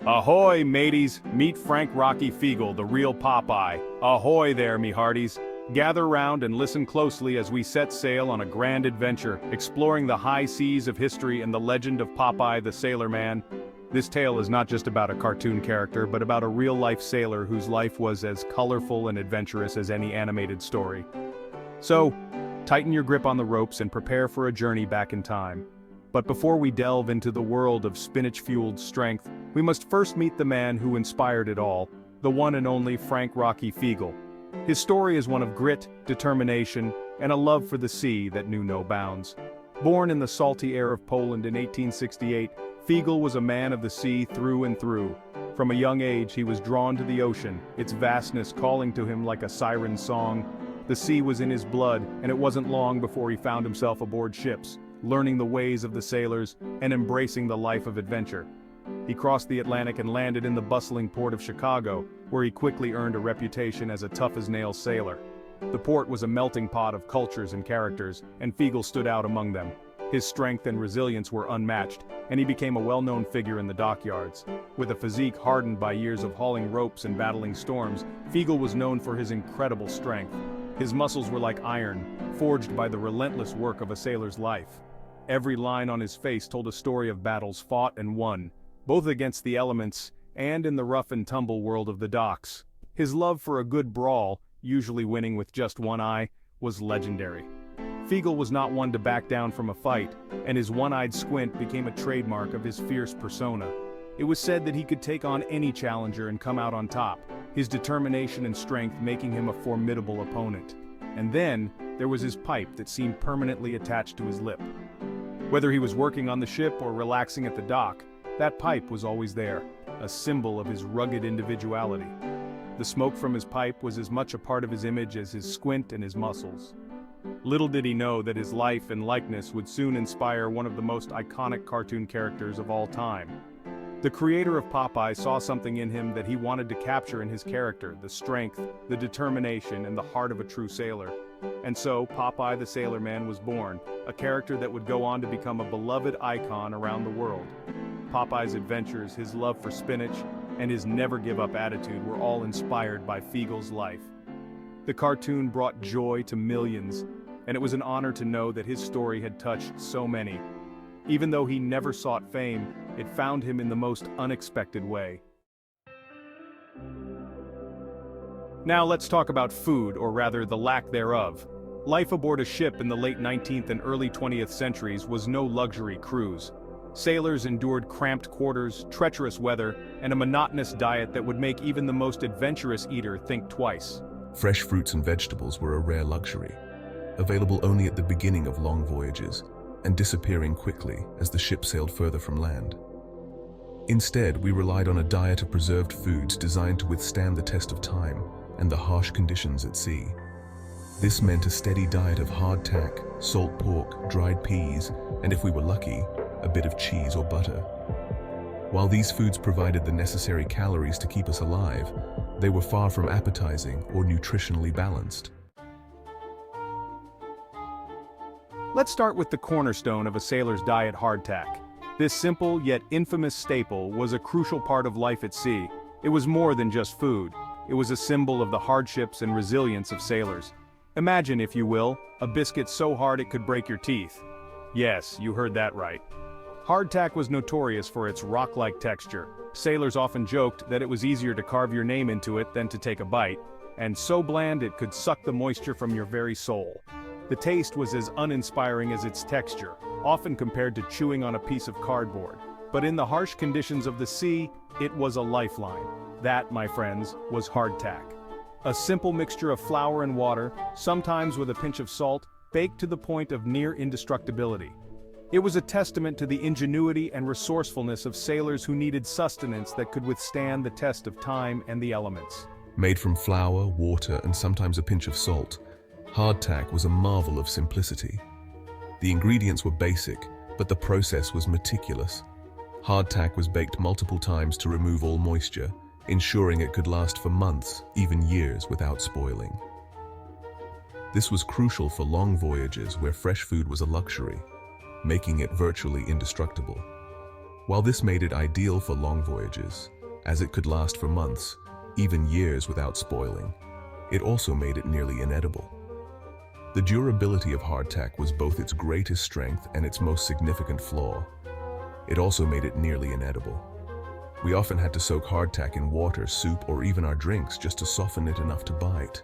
Ahoy, mateys! Meet Frank Rocky Fiegel, the real Popeye. Ahoy there, me hearties! Gather round and listen closely as we set sail on a grand adventure, exploring the high seas of history and the legend of Popeye the Sailor Man. This tale is not just about a cartoon character, but about a real-life sailor whose life was as colorful and adventurous as any animated story. So, tighten your grip on the ropes and prepare for a journey back in time. But before we delve into the world of spinach-fueled strength, we must first meet the man who inspired it all, the one and only Frank Rocky Fiegel. His story is one of grit, determination, and a love for the sea that knew no bounds. Born in the salty air of Poland in 1868, Fiegel was a man of the sea through and through. From a young age he was drawn to the ocean, its vastness calling to him like a siren's song. The sea was in his blood, and it wasn't long before he found himself aboard ships, learning the ways of the sailors and embracing the life of adventure. He crossed the Atlantic and landed in the bustling port of Chicago, where he quickly earned a reputation as a tough-as-nails sailor. The port was a melting pot of cultures and characters, and Fiegel stood out among them. His strength and resilience were unmatched, and he became a well-known figure in the dockyards. With a physique hardened by years of hauling ropes and battling storms, Fiegel was known for his incredible strength. His muscles were like iron, forged by the relentless work of a sailor's life. Every line on his face told a story of battles fought and won, both against the elements and in the rough-and-tumble world of the docks. His love for a good brawl, usually winning with just one eye, was legendary. Fiegel was not one to back down from a fight, and his one-eyed squint became a trademark of his fierce persona. It was said that he could take on any challenger and come out on top, his determination and strength making him a formidable opponent. And then, there was his pipe that seemed permanently attached to his lip. Whether he was working on the ship or relaxing at the dock, that pipe was always there, a symbol of his rugged individuality. The smoke from his pipe was as much a part of his image as his squint and his muscles. Little did he know that his life and likeness would soon inspire one of the most iconic cartoon characters of all time. The creator of Popeye saw something in him that he wanted to capture in his character, the strength, the determination, and the heart of a true sailor. And so, Popeye the Sailor Man was born, a character that would go on to become a beloved icon around the world. Popeye's adventures, his love for spinach, and his never-give-up attitude were all inspired by Fiegel's life. The cartoon brought joy to millions, and it was an honor to know that his story had touched so many. Even though he never sought fame, it found him in the most unexpected way. Now let's talk about food, or rather the lack thereof. Life aboard a ship in the late 19th and early 20th centuries was no luxury cruise. Sailors endured cramped quarters, treacherous weather, and a monotonous diet that would make even the most adventurous eater think twice. Fresh fruits and vegetables were a rare luxury, available only at the beginning of long voyages, and disappearing quickly as the ship sailed further from land. Instead, we relied on a diet of preserved foods designed to withstand the test of time and the harsh conditions at sea. This meant a steady diet of hardtack, salt pork, dried peas, and if we were lucky, a bit of cheese or butter. While these foods provided the necessary calories to keep us alive, they were far from appetizing or nutritionally balanced. Let's start with the cornerstone of a sailor's diet, hardtack. This simple yet infamous staple was a crucial part of life at sea. It was more than just food. It was a symbol of the hardships and resilience of sailors. Imagine, if you will, a biscuit so hard it could break your teeth. Yes, you heard that right. Hardtack was notorious for its rock-like texture. Sailors often joked that it was easier to carve your name into it than to take a bite, and so bland it could suck the moisture from your very soul. The taste was as uninspiring as its texture, often compared to chewing on a piece of cardboard. But in the harsh conditions of the sea, it was a lifeline. That, my friends, was hardtack. A simple mixture of flour and water, sometimes with a pinch of salt, baked to the point of near indestructibility. It was a testament to the ingenuity and resourcefulness of sailors who needed sustenance that could withstand the test of time and the elements. Made from flour, water, and sometimes a pinch of salt, hardtack was a marvel of simplicity. The ingredients were basic, but the process was meticulous. Hardtack was baked multiple times to remove all moisture, ensuring it could last for months, even years, without spoiling. This was crucial for long voyages where fresh food was a luxury, making it virtually indestructible. While this made it ideal for long voyages, as it could last for months, even years without spoiling, it also made it nearly inedible. The durability of hardtack was both its greatest strength and its most significant flaw. It also made it nearly inedible. We often had to soak hardtack in water, soup, or even our drinks just to soften it enough to bite.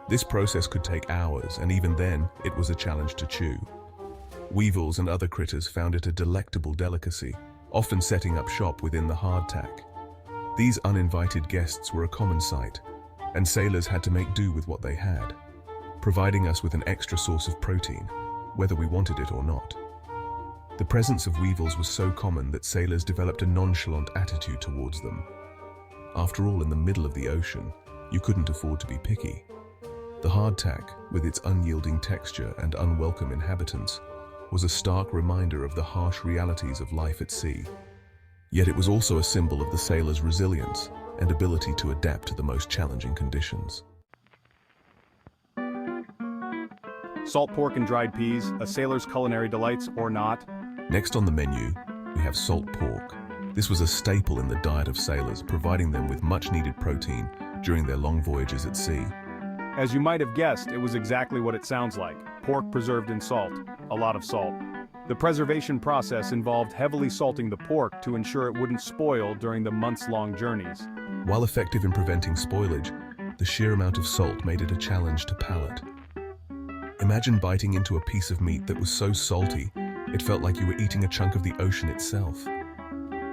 This process could take hours, and even then, it was a challenge to chew. Weevils and other critters found it a delectable delicacy, often setting up shop within the hardtack. These uninvited guests were a common sight, and sailors had to make do with what they had, providing us with an extra source of protein, whether we wanted it or not. The presence of weevils was so common that sailors developed a nonchalant attitude towards them. After all, in the middle of the ocean, you couldn't afford to be picky. The hardtack, with its unyielding texture and unwelcome inhabitants, was a stark reminder of the harsh realities of life at sea. Yet it was also a symbol of the sailor's resilience and ability to adapt to the most challenging conditions. Salt pork and dried peas, a sailor's culinary delights or not? Next on the menu, we have salt pork. This was a staple in the diet of sailors, providing them with much-needed protein during their long voyages at sea. As you might have guessed, it was exactly what it sounds like. Pork preserved in salt. A lot of salt. The preservation process involved heavily salting the pork to ensure it wouldn't spoil during the months-long journeys. While effective in preventing spoilage, the sheer amount of salt made it a challenge to palate. Imagine biting into a piece of meat that was so salty, it felt like you were eating a chunk of the ocean itself.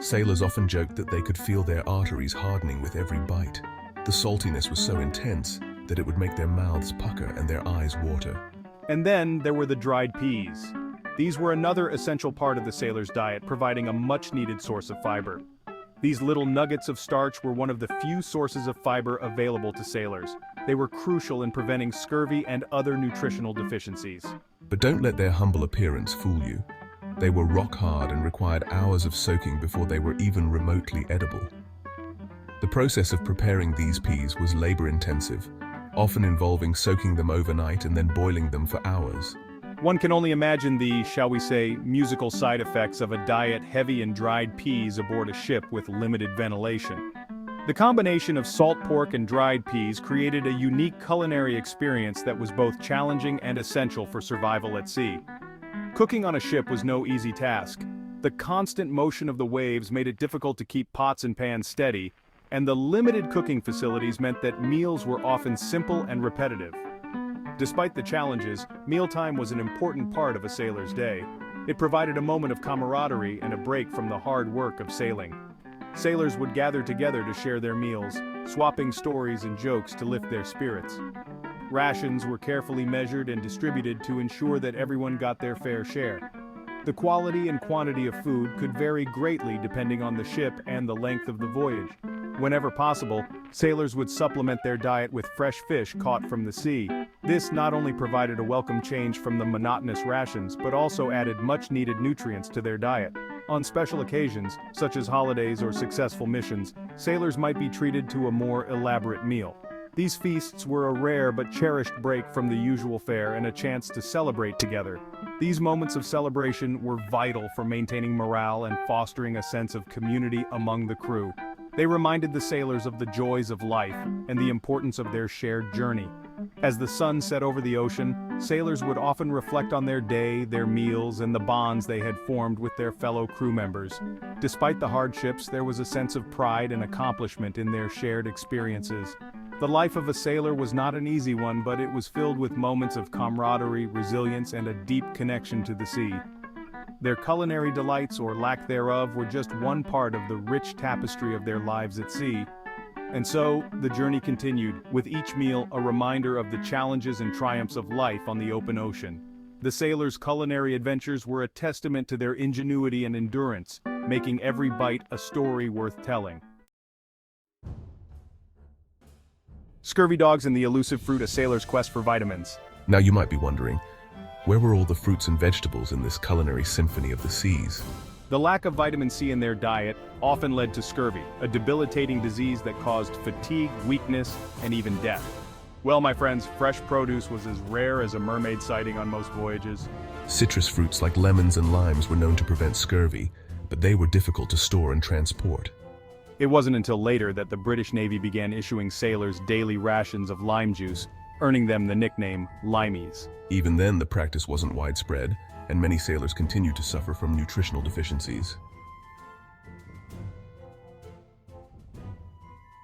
Sailors often joked that they could feel their arteries hardening with every bite. The saltiness was so intense that it would make their mouths pucker and their eyes water. And then there were the dried peas. These were another essential part of the sailor's diet, providing a much-needed source of fiber. These little nuggets of starch were one of the few sources of fiber available to sailors. They were crucial in preventing scurvy and other nutritional deficiencies. But don't let their humble appearance fool you. They were rock hard and required hours of soaking before they were even remotely edible. The process of preparing these peas was labor-intensive, often involving soaking them overnight and then boiling them for hours. One can only imagine the, shall we say, musical side effects of a diet heavy in dried peas aboard a ship with limited ventilation. The combination of salt pork and dried peas created a unique culinary experience that was both challenging and essential for survival at sea. Cooking on a ship was no easy task. The constant motion of the waves made it difficult to keep pots and pans steady, and the limited cooking facilities meant that meals were often simple and repetitive. Despite the challenges, mealtime was an important part of a sailor's day. It provided a moment of camaraderie and a break from the hard work of sailing. Sailors would gather together to share their meals, swapping stories and jokes to lift their spirits. Rations were carefully measured and distributed to ensure that everyone got their fair share. The quality and quantity of food could vary greatly depending on the ship and the length of the voyage. Whenever possible, sailors would supplement their diet with fresh fish caught from the sea. This not only provided a welcome change from the monotonous rations, but also added much-needed nutrients to their diet. On special occasions, such as holidays or successful missions, sailors might be treated to a more elaborate meal. These feasts were a rare but cherished break from the usual fare and a chance to celebrate together. These moments of celebration were vital for maintaining morale and fostering a sense of community among the crew. They reminded the sailors of the joys of life and the importance of their shared journey. As the sun set over the ocean, sailors would often reflect on their day, their meals, and the bonds they had formed with their fellow crew members. Despite the hardships, there was a sense of pride and accomplishment in their shared experiences. The life of a sailor was not an easy one, but it was filled with moments of camaraderie, resilience, and a deep connection to the sea. Their culinary delights, or lack thereof, were just one part of the rich tapestry of their lives at sea. And so, the journey continued, with each meal a reminder of the challenges and triumphs of life on the open ocean. The sailors' culinary adventures were a testament to their ingenuity and endurance, making every bite a story worth telling. Scurvy dogs and the elusive fruit, a sailor's quest for vitamins. Now you might be wondering, where were all the fruits and vegetables in this culinary symphony of the seas? The lack of vitamin C in their diet often led to scurvy, a debilitating disease that caused fatigue, weakness, and even death. Well, my friends, fresh produce was as rare as a mermaid sighting on most voyages. Citrus fruits like lemons and limes were known to prevent scurvy, but they were difficult to store and transport. It wasn't until later that the British Navy began issuing sailors daily rations of lime juice, earning them the nickname limeys. Even then, the practice wasn't widespread, and many sailors continued to suffer from nutritional deficiencies.